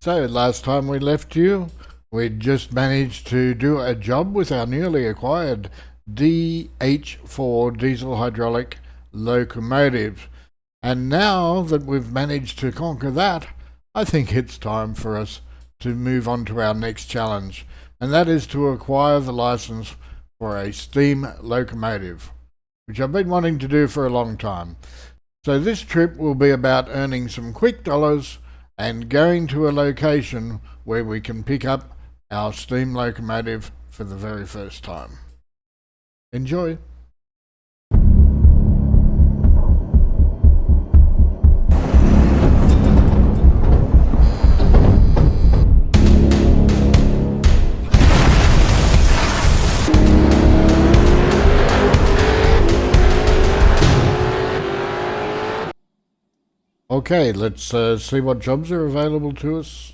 So last time we left you, we'd just managed to do a job with our newly acquired DH4 Diesel Hydraulic locomotive. And now that we've managed to conquer that, I think it's time for us to move on to our next challenge, and that is to acquire the license for a steam locomotive, which I've been wanting to do for a long time. So this trip will be about earning some quick dollars and going to a location where we can pick up our steam locomotive for the very first time. Enjoy! Okay, let's see what jobs are available to us.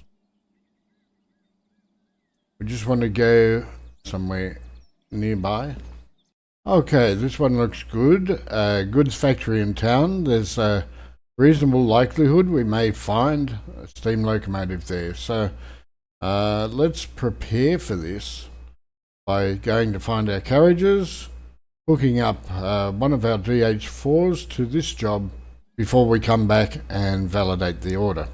We just want to go somewhere nearby. Okay, this one looks good. Goods factory in town. There's a reasonable likelihood we may find a steam locomotive there. So let's prepare for this by going to find our carriages, hooking up one of our DH4s to this job before we come back and validate the order.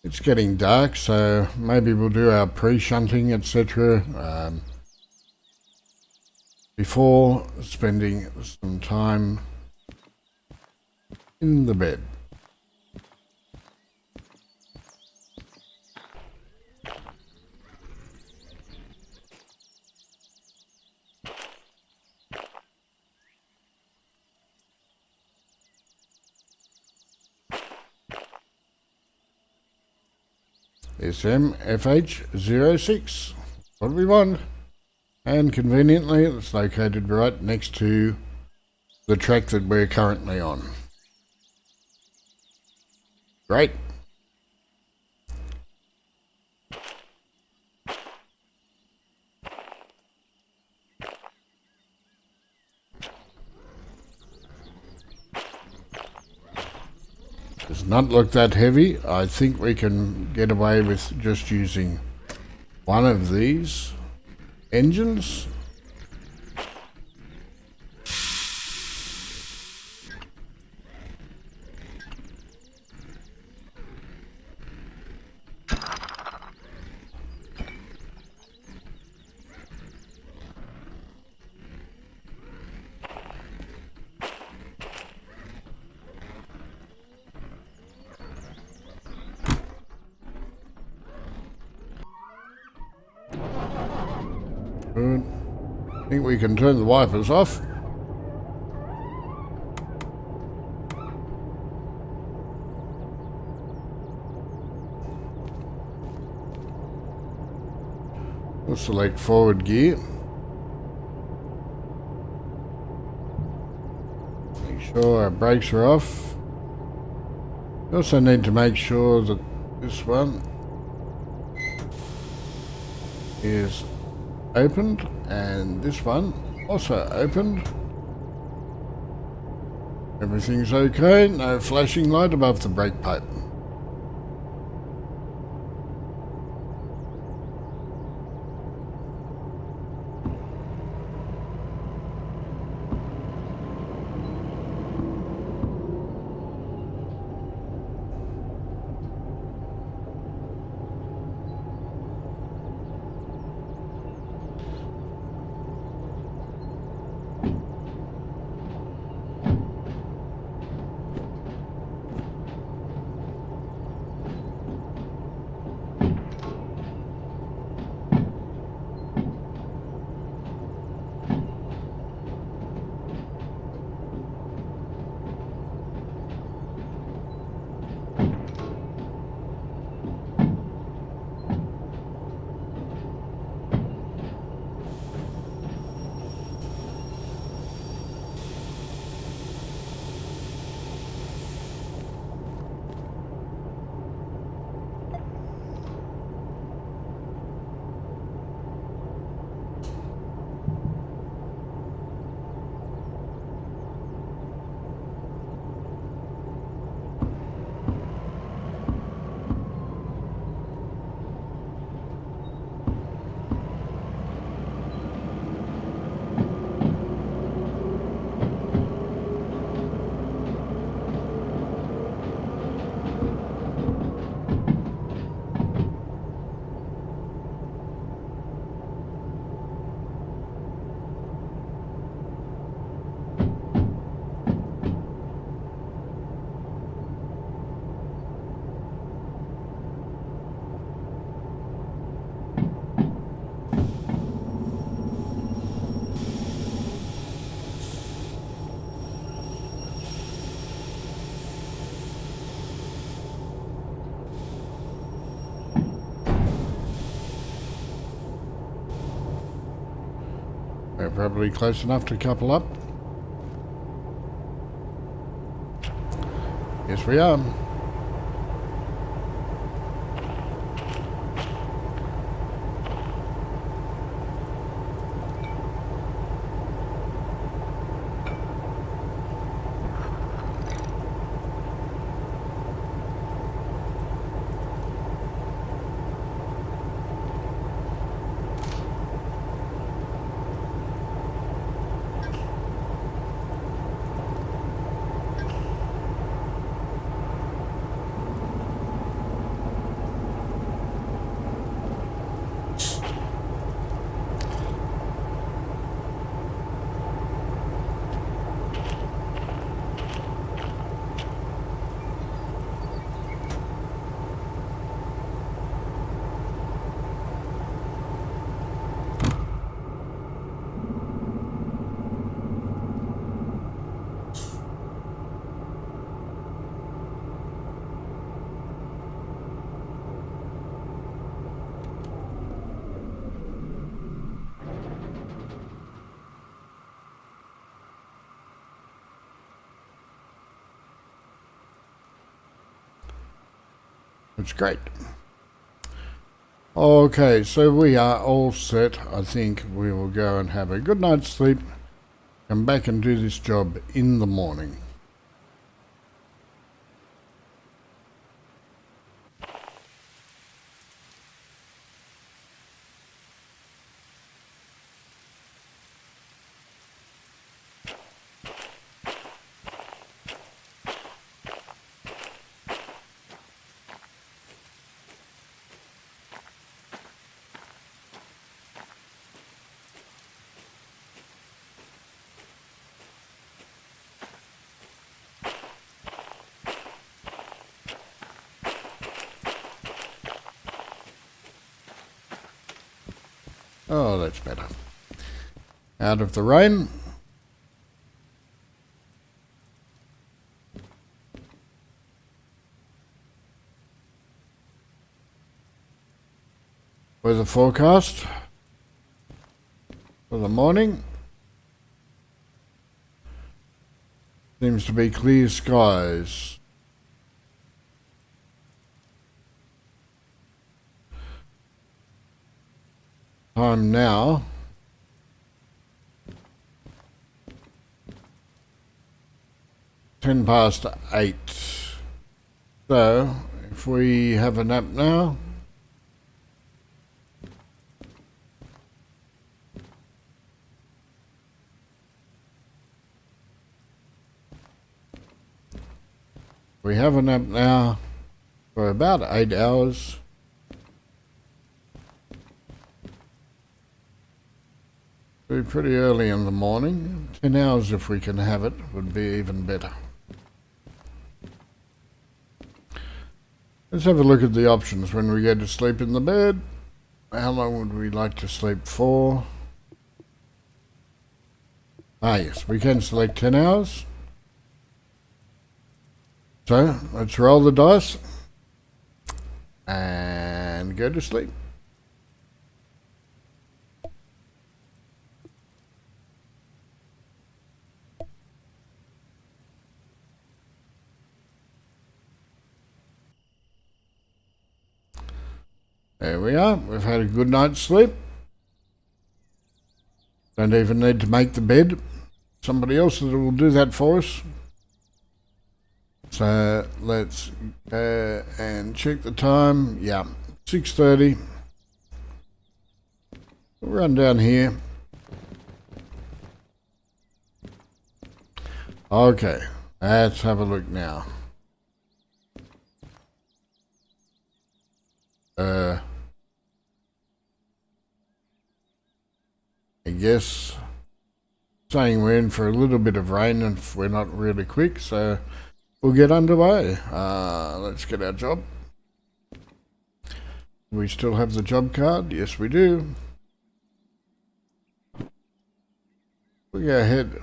It's getting dark, so maybe we'll do our pre-shunting, etc. Before spending some time in the bed. SMFH06, what we want, and conveniently it's located right next to the track that we're currently on. Great. Does not look that heavy. I think we can get away with just using one of these engines. Good. I think we can turn the wipers off. We'll select forward gear. Make sure our brakes are off. We also need to make sure that this one is opened and this one also opened. Everything's okay, no flashing light above the brake pipe. probably close enough to couple up. Yes, we are. It's great. Okay, so we are all set. I think we will go and have a good night's sleep, come back and do this job in the morning. Oh, that's better. Out of the rain. Weather forecast for the morning. Seems to be clear skies. Time now. Ten past 8. So, if we have a nap now. We have a nap now for about 8 hours. Be pretty early in the morning. 10 hours if we can have it would be even better. Let's have a look at the options when we go to sleep in the bed. How long would we like to sleep for? Ah yes, we can select 10 hours. So let's roll the dice and go to sleep. There we are. We've had a good night's sleep. Don't even need to make the bed. Somebody else will do that for us. So let's go and check the time. Yeah, 6:30. We'll run down here. Okay, let's have a look now. I guess saying we're in for a little bit of rain if we're not really quick, so we'll get underway. Let's get our job. We still have the job card? Yes, we do. We'll go ahead,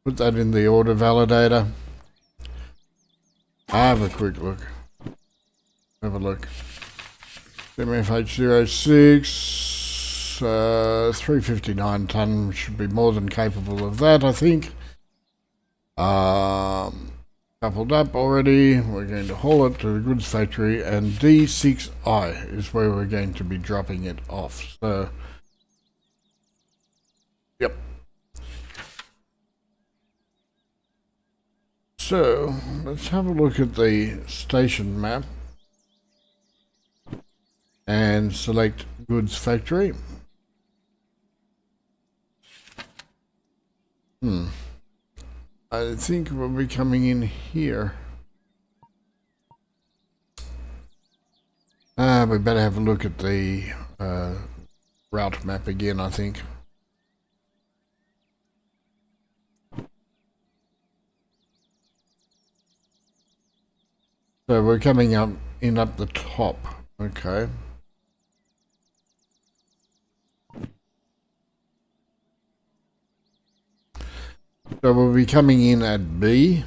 put that in the order validator. Have a quick look. Have a look. MFH06. tons, 359 ton should be more than capable of that, I think. Coupled up already, we're going to haul it to the goods factory, and D6I is where we're going to be dropping it off. So, yep. So, let's have a look at the station map and select goods factory. I think we'll be coming in here. We better have a look at the route map again, I think. So we're coming up the top. Okay. So we'll be coming in at B.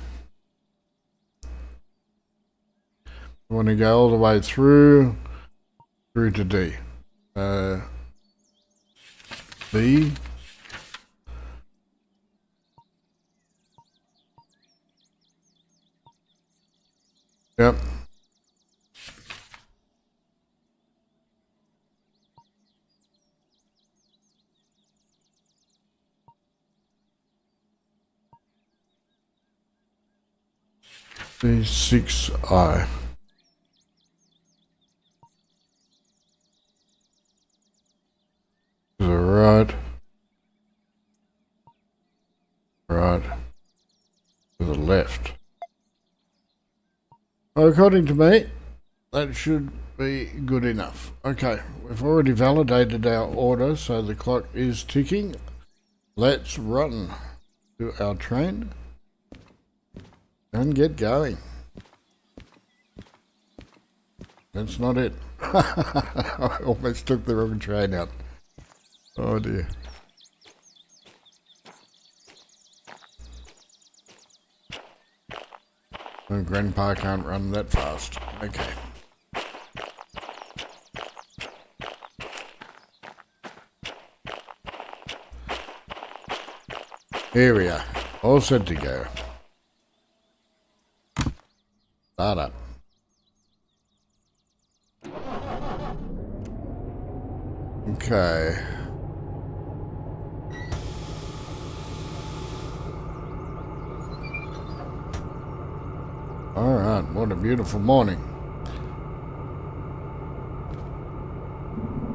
We want to go all the way through to D. B. Yep. D6I. To the right. Right. To the left. According to me, that should be good enough. Okay, we've already validated our order, so the clock is ticking. Let's run to our train and get going. That's not it. I almost took the wrong train out. Oh dear. Oh, Grandpa can't run that fast. Okay. Here we are. All set to go. Start up. Okay. Alright, what a beautiful morning.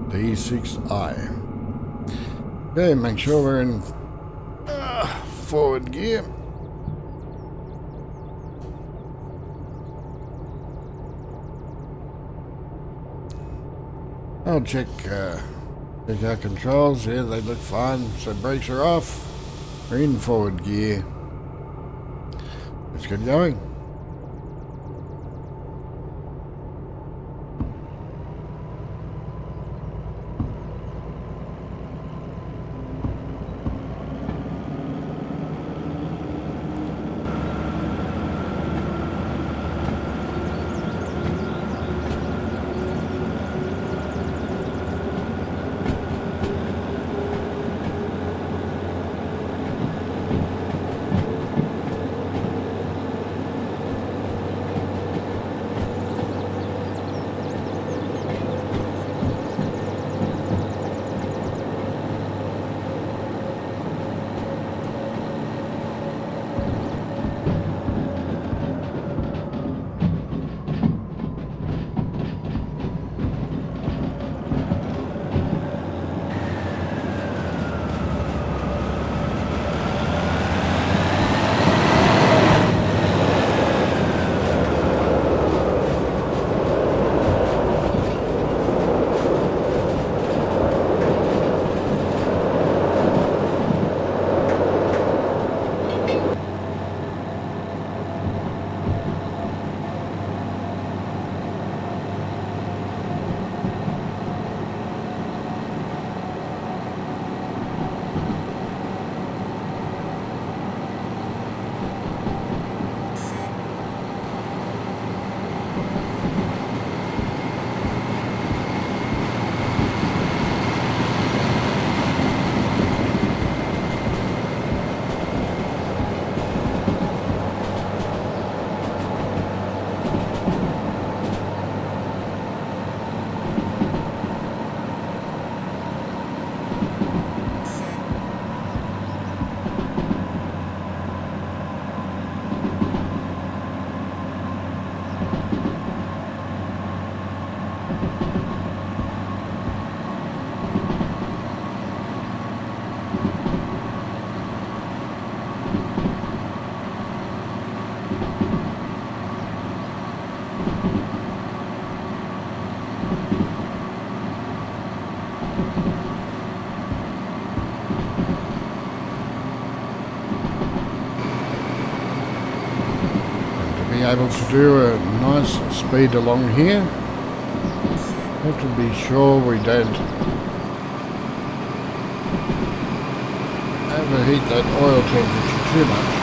D6I. Okay, make sure we're in forward gear. I'll check our controls. Yeah, they look fine. So brakes are off. We're in forward gear. Let's get going. able to do a nice speed along here. Have to be sure we don't overheat that oil temperature too much.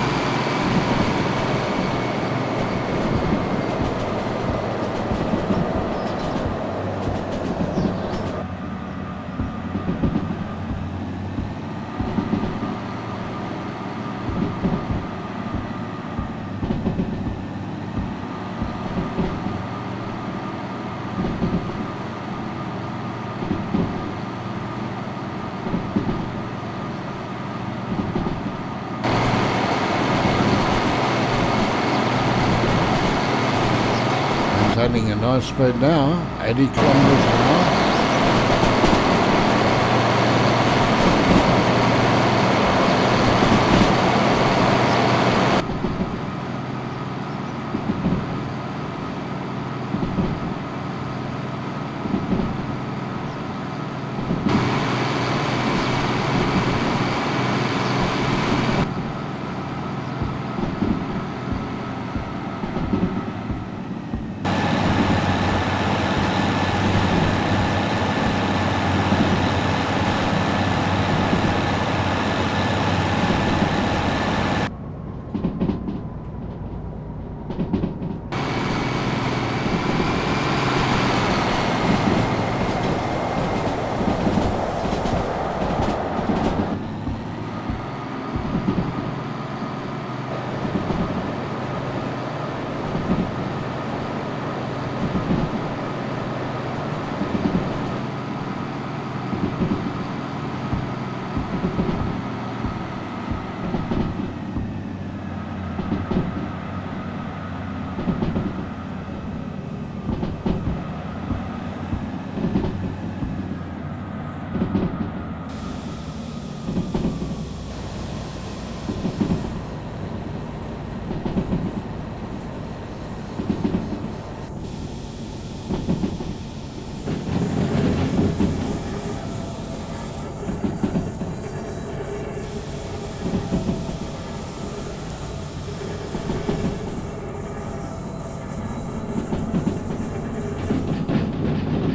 Maintaining a nice speed now, 80 kilometers an hour.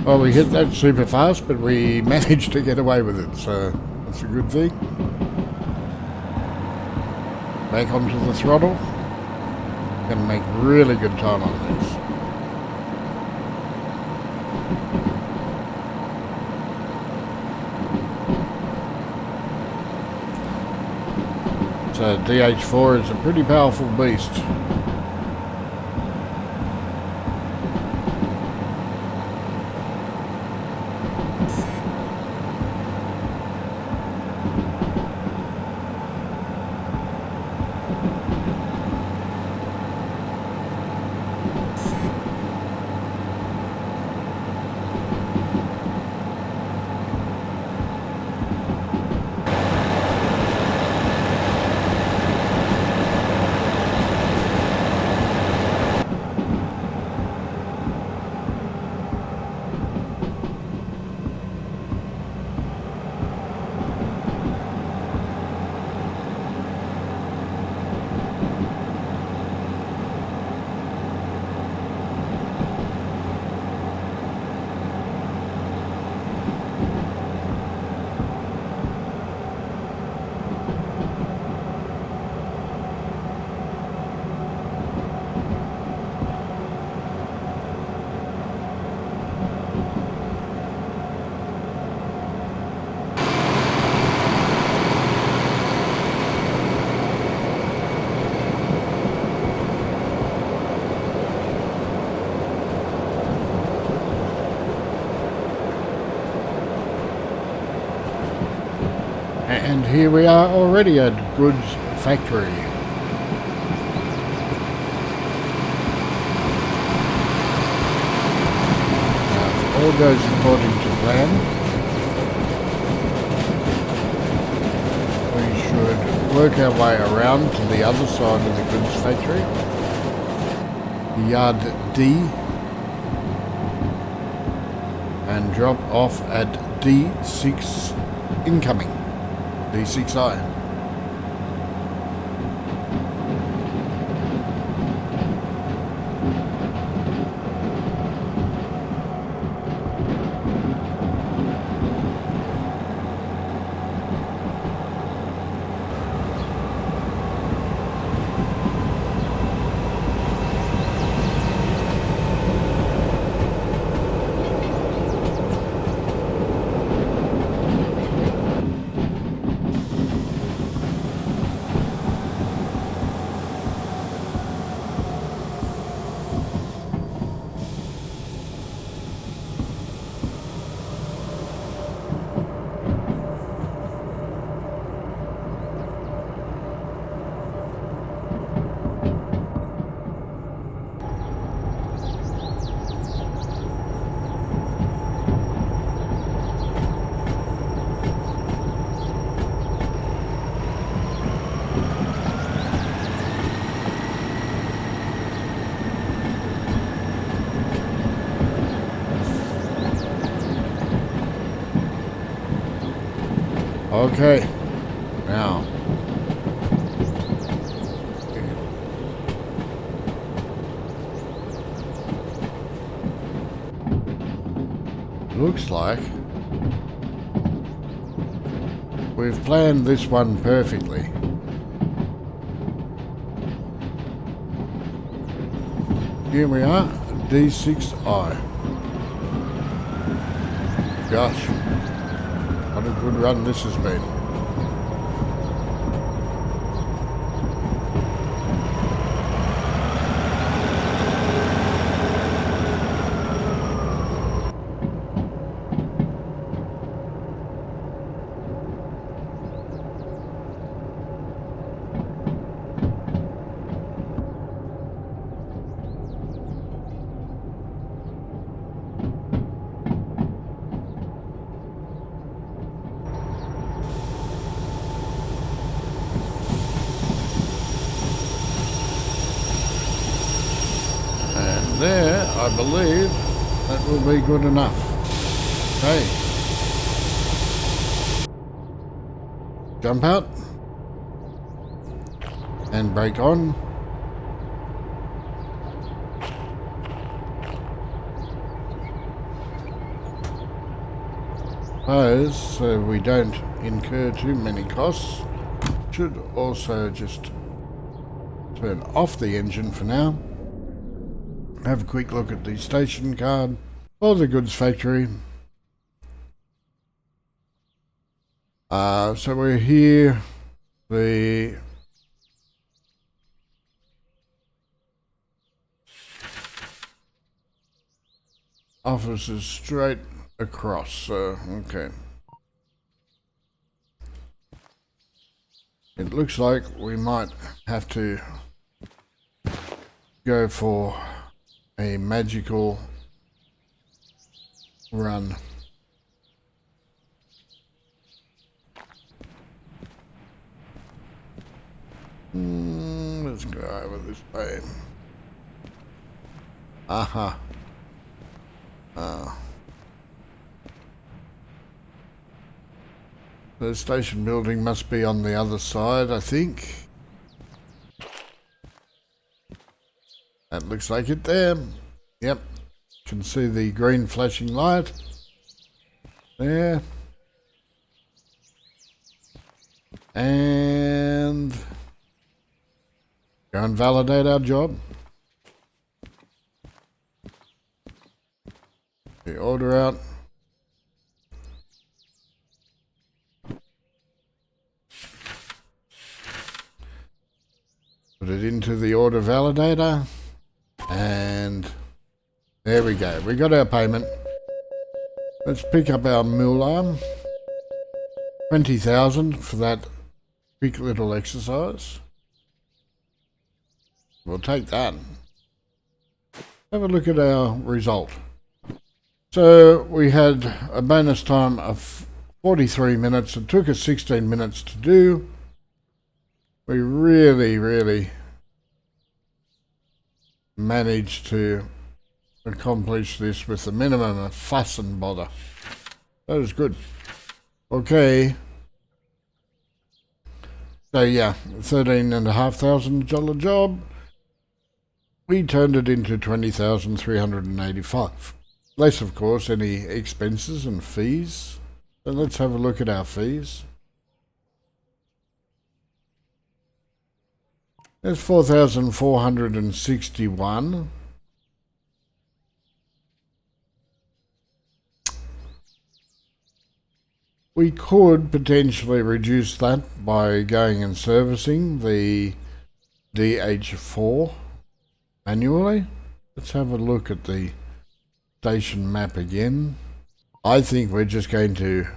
Well, we hit that super fast, but we managed to get away with it, so that's a good thing. Back onto the throttle. Gonna make really good time on this. So DH4 is a pretty powerful beast. And here we are already at goods factory. Now, if all goes according to plan, we should work our way around to the other side of the goods factory, yard D, and drop off at D6 incoming. D6I. Okay, now. Looks like we've planned this one perfectly. Here we are, D6I. Gosh, what a good run this has been. And there, I believe, that will be good enough. Okay. Jump out. And brake on. So we don't incur too many costs. Should also just turn off the engine for now. Have a quick look at the station card or the goods factory. So we're here. The office is straight across, so okay. It looks like we might have to go for a magical run. Let's go over this way. Aha. The station building must be on the other side, I think. That looks like it there. Yep. Can see the green flashing light. There. And go and validate our job. The order out. Put it into the order validator. And there we go. We got our payment. Let's pick up our mule arm. 20,000 for that quick little exercise. We'll take that. Have a look at our result. So we had a bonus time of 43 minutes. It took us 16 minutes to do. We really managed to accomplish this with the minimum of fuss and bother. That was good. Okay. So yeah, $13,500 job. We turned it into 20,385. Less, of course, any expenses and fees. So let's have a look at our fees. There's 4,461. We could potentially reduce that by going and servicing the DH4 manually. Let's have a look at the station map again. I think we're just going to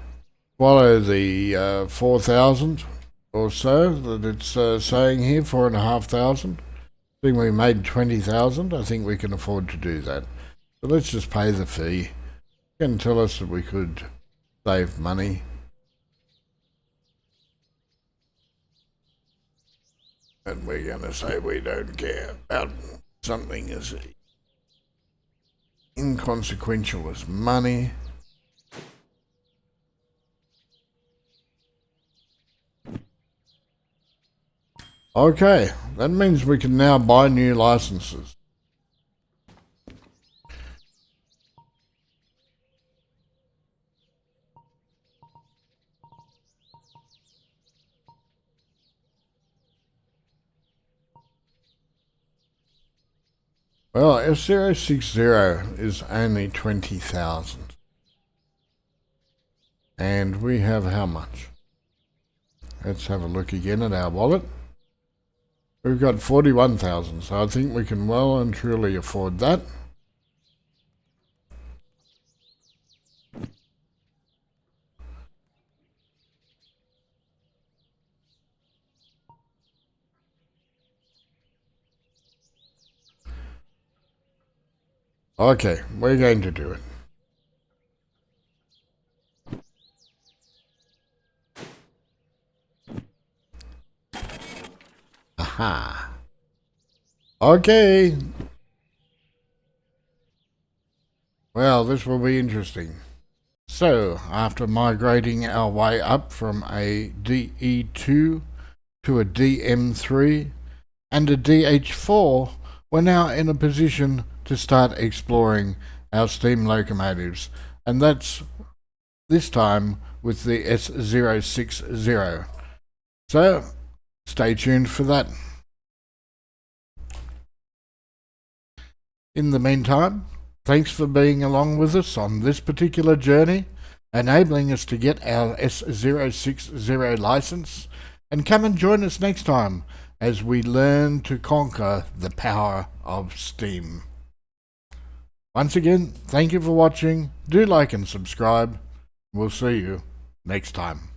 follow the 4,000 or so that it's saying here, 4,500. I think we made 20,000. I think we can afford to do that. So let's just pay the fee. You can tell us that we could save money. And we're going to say we don't care about something as inconsequential as money. Okay, that means we can now buy new licenses. Well, S060 is only 20,000. And we have how much? Let's have a look again at our wallet. We've got 41,000, so I think we can well and truly afford that. Okay, we're going to do it. Aha. Okay. Well, this will be interesting. So, after migrating our way up from a DE2 to a DM3 and a DH4, we're now in a position to start exploring our steam locomotives, and that's this time with the S060. So, stay tuned for that. In the meantime, thanks for being along with us on this particular journey, enabling us to get our S060 license, and come and join us next time as we learn to conquer the power of steam. Once again, thank you for watching. Do like and subscribe. We'll see you next time.